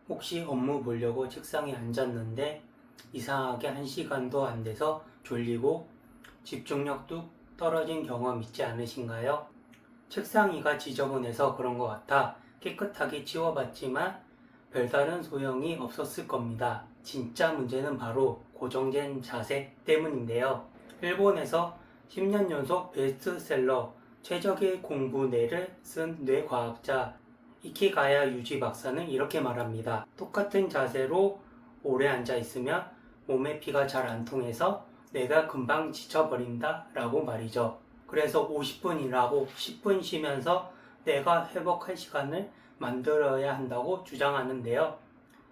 혹시 업무 보려고 책상에 앉았는데 이상하게 1시간도 안 돼서 졸리고 집중력 뚝 떨어진 경험 있지 않으신가요? 책상 위가 지저분해서 그런 것 같아 깨끗하게 치워봤지만 별다른 소용이 없었을 겁니다. 진짜 문제는 바로 고정된 자세 때문인데요. 일본에서 10년 연속 베스트셀러 최적의 공부뇌를 쓴 뇌과학자 이키가야 유지 박사는 이렇게 말합니다. 똑같은 자세로 오래 앉아 있으면 몸의 피가 잘 안 통해서 뇌가 금방 지쳐버린다 라고 말이죠. 그래서 50분 일하고 10분 쉬면서 뇌가 회복할 시간을 만들어야 한다고 주장하는데요.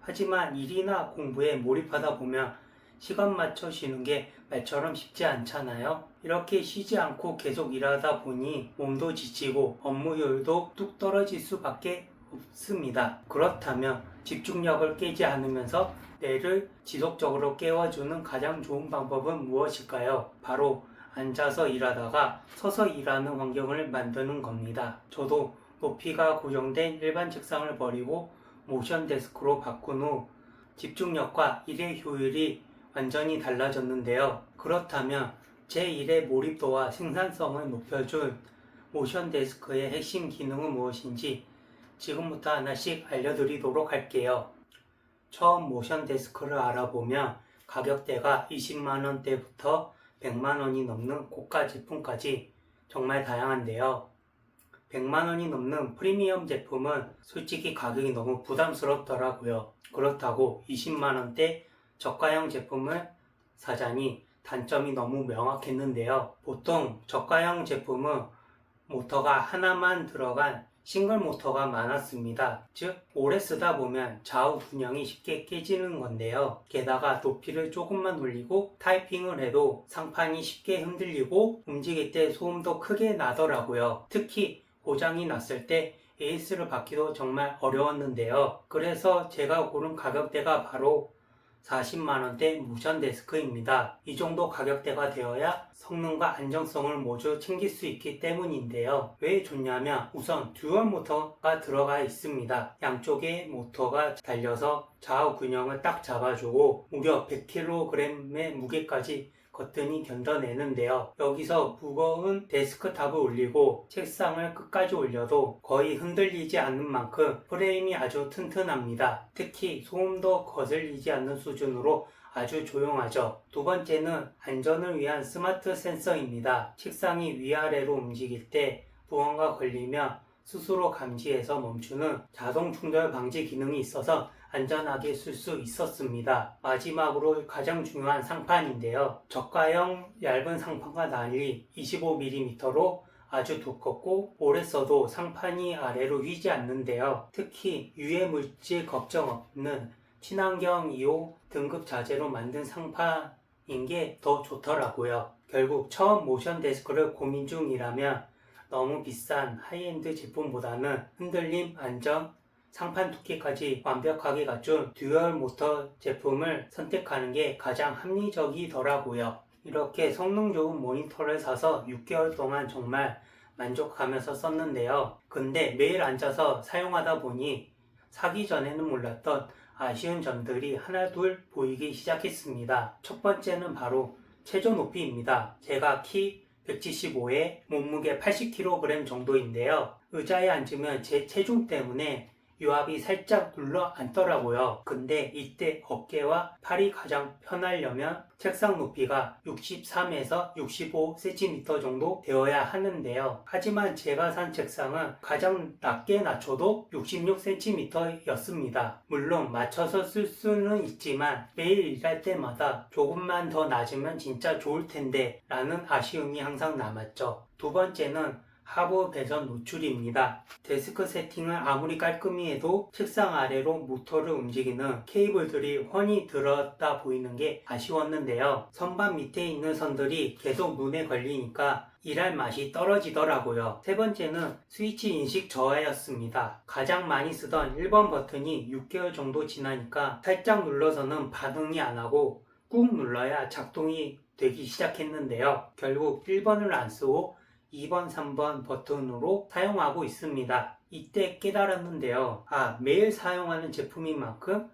하지만 일이나 공부에 몰입하다 보면 시간 맞춰 쉬는 게 말처럼 쉽지 않잖아요. 이렇게 쉬지 않고 계속 일하다 보니 몸도 지치고 업무 효율도 뚝 떨어질 수밖에 없습니다. 그렇다면 집중력을 깨지 않으면서 뇌를 지속적으로 깨워주는 가장 좋은 방법은 무엇일까요? 바로 앉아서 일하다가 서서 일하는 환경을 만드는 겁니다. 저도 높이가 고정된 일반 책상을 버리고 모션 데스크로 바꾼 후 집중력과 일의 효율이 완전히 달라졌는데요. 그렇다면 제 일의 몰입도와 생산성을 높여줄 모션 데스크의 핵심 기능은 무엇인지 지금부터 하나씩 알려드리도록 할게요. 처음 모션 데스크를 알아보면 가격대가 20만원대부터 100만원이 넘는 고가 제품까지 정말 다양한데요. 100만원이 넘는 프리미엄 제품은 솔직히 가격이 너무 부담스럽더라고요. 그렇다고 20만원대 저가형 제품을 사자니 단점이 너무 명확했는데요. 보통 저가형 제품은 모터가 하나만 들어간 싱글 모터가 많았습니다. 즉 오래 쓰다 보면 좌우 균형이 쉽게 깨지는 건데요. 게다가 높이를 조금만 올리고 타이핑을 해도 상판이 쉽게 흔들리고 움직일 때 소음도 크게 나더라고요. 특히 고장이 났을 때 에이스를 받기도 정말 어려웠는데요. 그래서 제가 고른 가격대가 바로 40만원대 모션 데스크입니다. 이 정도 가격대가 되어야 성능과 안정성을 모두 챙길 수 있기 때문인데요. 왜 좋냐면 우선 듀얼 모터가 들어가 있습니다. 양쪽에 모터가 달려서 좌우 균형을 딱 잡아주고 무려 100kg의 무게까지 거뜬히 견뎌내는데요. 여기서 무거운 데스크탑을 올리고 책상을 끝까지 올려도 거의 흔들리지 않는 만큼 프레임이 아주 튼튼합니다. 특히 소음도 거슬리지 않는 수준으로 아주 조용하죠. 두 번째는 안전을 위한 스마트 센서입니다. 책상이 위아래로 움직일 때 무언가 걸리면 스스로 감지해서 멈추는 자동 충돌 방지 기능이 있어서 안전하게 쓸 수 있었습니다. 마지막으로 가장 중요한 상판인데요. 저가형 얇은 상판과 달리 25mm로 아주 두껍고 오래 써도 상판이 아래로 휘지 않는데요. 특히 유해 물질 걱정 없는 친환경 2호 등급 자재로 만든 상판인 게 더 좋더라고요. 결국 처음 모션 데스크를 고민 중이라면 너무 비싼 하이엔드 제품보다는 흔들림, 안정, 상판 두께까지 완벽하게 갖춘 듀얼 모터 제품을 선택하는 게 가장 합리적이더라고요. 이렇게 성능 좋은 모니터를 사서 6개월 동안 정말 만족하면서 썼는데요. 근데 매일 앉아서 사용하다 보니 사기 전에는 몰랐던 아쉬운 점들이 하나둘 보이기 시작했습니다. 첫 번째는 바로 체조 높이입니다. 제가 키 175에 몸무게 80kg 정도인데요. 의자에 앉으면 제 체중 때문에 유압이 살짝 눌러 앉더라고요. 근데 이때 어깨와 팔이 가장 편하려면 책상 높이가 63에서 65cm 정도 되어야 하는데요. 하지만 제가 산 책상은 가장 낮게 낮춰도 66cm 였습니다. 물론 맞춰서 쓸 수는 있지만 매일 일할 때마다 조금만 더 낮으면 진짜 좋을 텐데 라는 아쉬움이 항상 남았죠. 두 번째는 하부 배선 노출입니다. 데스크 세팅을 아무리 깔끔히 해도 책상 아래로 모터를 움직이는 케이블들이 훤히 들었다 보이는 게 아쉬웠는데요. 선반 밑에 있는 선들이 계속 눈에 걸리니까 일할 맛이 떨어지더라고요. 세 번째는 스위치 인식 저하였습니다. 가장 많이 쓰던 1번 버튼이 6개월 정도 지나니까 살짝 눌러서는 반응이 안 하고 꾹 눌러야 작동이 되기 시작했는데요. 결국 1번을 안 쓰고 2번, 3번 버튼으로 사용하고 있습니다. 이때 깨달았는데요. 매일 사용하는 제품인 만큼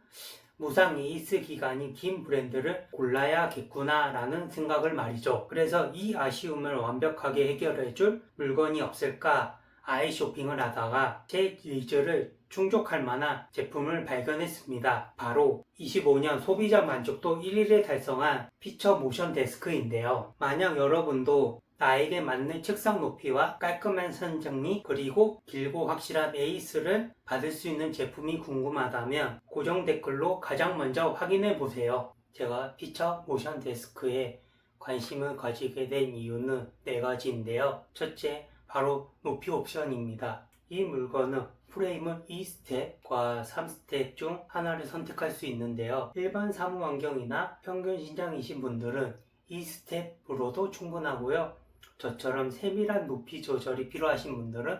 무상 AS 기간이 긴 브랜드를 골라야겠구나 라는 생각을 말이죠. 그래서 이 아쉬움을 완벽하게 해결해줄 물건이 없을까 아이 쇼핑을 하다가 제 니즈를 충족할 만한 제품을 발견했습니다. 바로 25년 소비자 만족도 1위를 달성한 피처 모션 데스크인데요. 만약 여러분도 나에게 맞는 책상 높이와 깔끔한 선 정리 그리고 길고 확실한 에이스를 받을 수 있는 제품이 궁금하다면 고정 댓글로 가장 먼저 확인해 보세요. 제가 피처 모션 데스크에 관심을 가지게 된 이유는 4가지인데요. 첫째, 바로 높이 옵션입니다. 이 물건은 프레임을 2스텝과 3스텝 중 하나를 선택할 수 있는데요. 일반 사무 환경이나 평균 신장이신 분들은 2스텝으로도 충분하고요. 저처럼 세밀한 높이 조절이 필요하신 분들은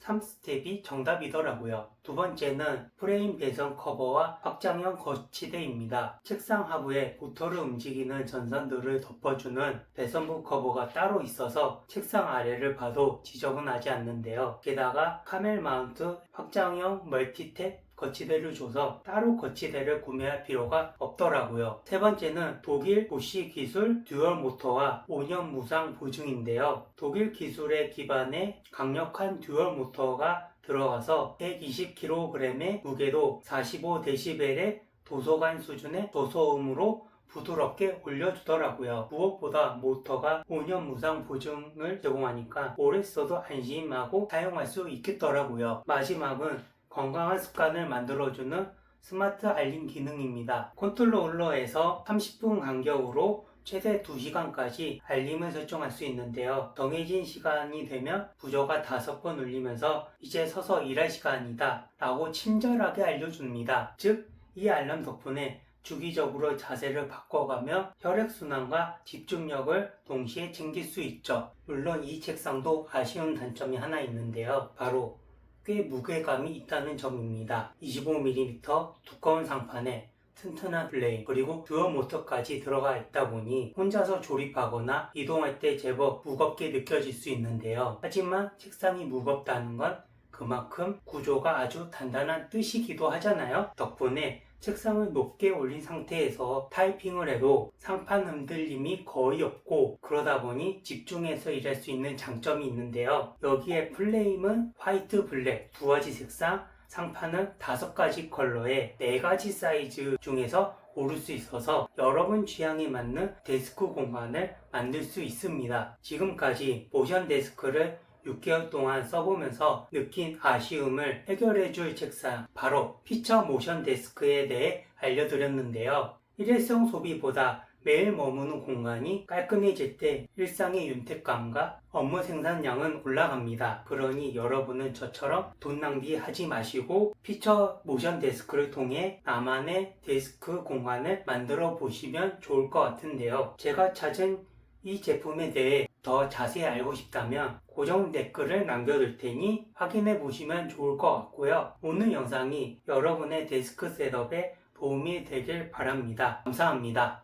3스텝이 정답이더라고요. 두 번째는 프레임 배선 커버와 확장형 거치대입니다. 책상 하부에 모터를 움직이는 전선들을 덮어주는 배선부 커버가 따로 있어서 책상 아래를 봐도 지저분하지 않는데요. 게다가 카멜 마운트 확장형 멀티탭 거치대를 줘서 따로 거치대를 구매할 필요가 없더라고요. 세 번째는 독일 보쉬 기술 듀얼 모터와 5년 무상 보증인데요. 독일 기술에 기반해 강력한 듀얼 모터가 들어가서 120kg의 무게도 45dB의 도서관 수준의 저소음으로 부드럽게 올려주더라고요. 무엇보다 모터가 5년 무상 보증을 제공하니까 오래 써도 안심하고 사용할 수 있겠더라고요. 마지막은 건강한 습관을 만들어주는 스마트 알림 기능입니다. 컨트롤러에서 30분 간격으로 최대 2시간까지 알림을 설정할 수 있는데요. 정해진 시간이 되면 부저가 5번 울리면서 이제 서서 일할 시간이다 라고 친절하게 알려줍니다. 즉, 이 알람 덕분에 주기적으로 자세를 바꿔가며 혈액순환과 집중력을 동시에 챙길 수 있죠. 물론 이 책상도 아쉬운 단점이 하나 있는데요. 바로 꽤 무게감이 있다는 점입니다. 25mm 두꺼운 상판에 튼튼한 플레임 그리고 듀얼 모터까지 들어가 있다 보니 혼자서 조립하거나 이동할 때 제법 무겁게 느껴질 수 있는데요. 하지만 책상이 무겁다는 건 그만큼 구조가 아주 단단한 뜻이기도 하잖아요. 덕분에 책상을 높게 올린 상태에서 타이핑을 해도 상판 흔들림이 거의 없고 그러다 보니 집중해서 일할 수 있는 장점이 있는데요. 여기에 플레임은 화이트, 블랙 두 가지 색상, 상판은 5가지 컬러에 4가지 사이즈 중에서 고를 수 있어서 여러분 취향에 맞는 데스크 공간을 만들 수 있습니다. 지금까지 모션 데스크를 6개월 동안 써보면서 느낀 아쉬움을 해결해줄 책상 바로 피처 모션 데스크에 대해 알려드렸는데요. 일회성 소비보다 매일 머무는 공간이 깔끔해질 때 일상의 윤택감과 업무 생산량은 올라갑니다. 그러니 여러분은 저처럼 돈 낭비하지 마시고 피처 모션 데스크를 통해 나만의 데스크 공간을 만들어 보시면 좋을 것 같은데요. 제가 찾은 이 제품에 대해 더 자세히 알고 싶다면 고정 댓글을 남겨둘 테니 확인해 보시면 좋을 것 같고요. 오늘 영상이 여러분의 데스크 셋업에 도움이 되길 바랍니다. 감사합니다.